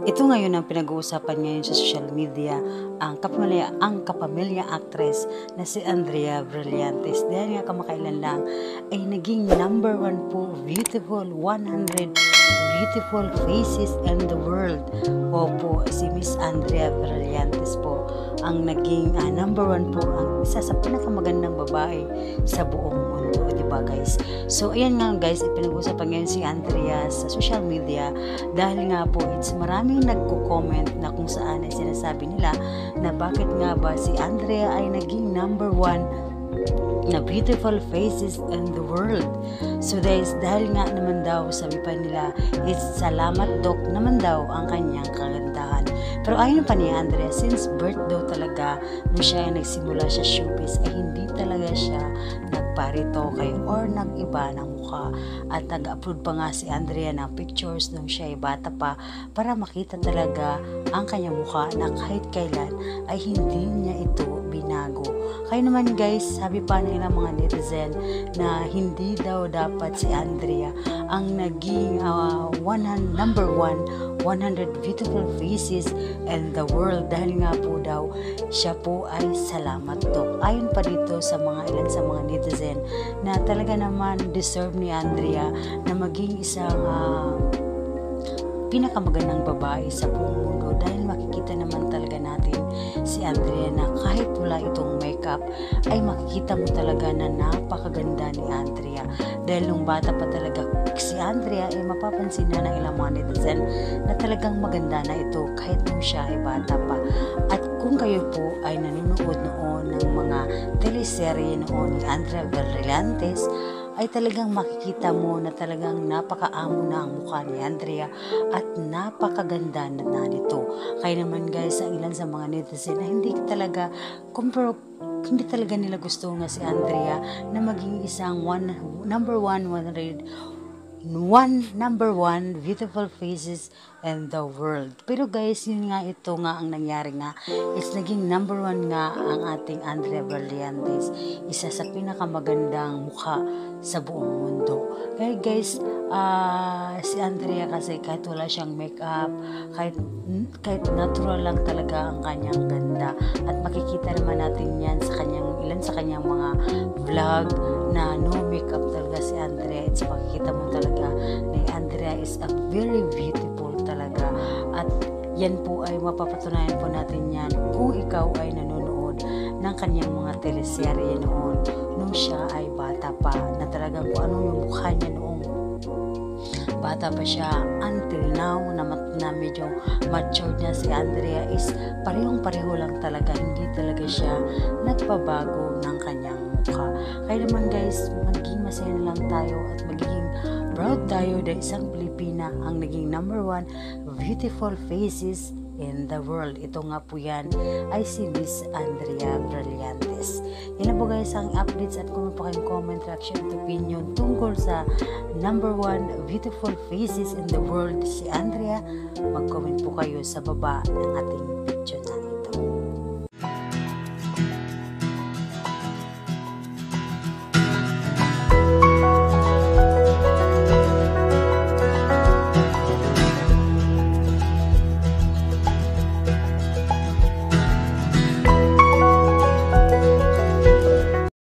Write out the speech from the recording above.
Ito ngayon ang pinag-uusapan ngayon sa social media, ang kapamilya actress na si Andrea Brillantes. Dahil nga kamakailan lang ay naging number 1 po, beautiful 100 beautiful faces in the world. Opo, si Miss Andrea Brillantes po ang naging number 1 po, ang isa sa pinakamagandang babae sa buong mundo, diba guys? So ayan nga guys, ipinag-uusapan ngayon si Andrea sa social media dahil nga po maraming nagko-comment na kung saan ay sinasabi nila na bakit nga ba si Andrea ay naging number 1 na beautiful faces in the world. So guys, dahil nga naman daw, sabi pa nila, salamat Doc naman daw ang kanyang kagandahan. Pero ayon pa ni Andrea, since birth daw talaga nung siya ay nagsimula sa showbiz ay hindi talaga siya nagparitoke or nag-iba ng mukha. At nag-upload pa nga si Andrea ng pictures nung siya ay bata pa para makita talaga ang kanyang mukha na kahit kailan ay hindi niya ito binago. Kaya naman guys, sabi pa ng ilang mga netizen na hindi daw dapat si Andrea ang naging number 1 100 beautiful faces in the world dahil nga po daw siya po ay salamat Doc. Ayon pa dito sa ilan sa mga netizen na talaga naman deserve ni Andrea na maging isang pinakamagandang babae sa buong mundo dahil makikita naman talaga natin si Andrea na kahit wala itong makeup ay makikita mo talaga na napakaganda ni Andrea dahil nung bata pa talaga si Andrea ay mapapansin na ng ilang mga netizen na talagang maganda na ito kahit nung siya ay bata pa. At kung kayo po ay nanonood noon ng mga teleserye noon ni Andrea Brillantes ay talagang makikita mo na talagang napakaamo na ang mukha ni Andrea at napakaganda na nito. Kaya naman guys, ang ilan sa mga netizen na hindi talaga nila gusto nga si Andrea na maging isang number 1 beautiful faces in the world. Pero guys, yun nga, ito nga ang nangyari nga. It's naging number 1 nga ang ating Andrea Brillantes. Isa sa pinakamagandang mukha sa buong mundo. Kaya guys, si Andrea kasi kahit wala siyang makeup, kahit natural lang talaga ang kanyang ganda. At makikita naman natin yan sa ilan sa kanyang mga vlog na no makeup talaga si Andrea. It's makikita mo talaga na Andrea is a very beautiful talaga. At yan po ay mapapatunayan po natin yan kung ikaw ay nanonood ng kanyang mga teleserye noon nung siya ay bata pa, na talagang kung ano yung mukha niya noong bata pa siya until now na medyo matured na si Andrea is parehong-pareho lang talaga, hindi talaga siya nagpabago ng kanyang mukha. Kaya naman guys, maging masaya na lang tayo at magiging proud tayo dahil isang Pilipina ang naging number 1 beautiful faces in the world. Ito nga po yan ay si Miss Andrea Brillantes. Yan na po guys ang updates at kung pa kayong comment, reaction at opinion tungkol sa number 1 beautiful faces in the world si Andrea, mag-comment po kayo sa baba ng ating video.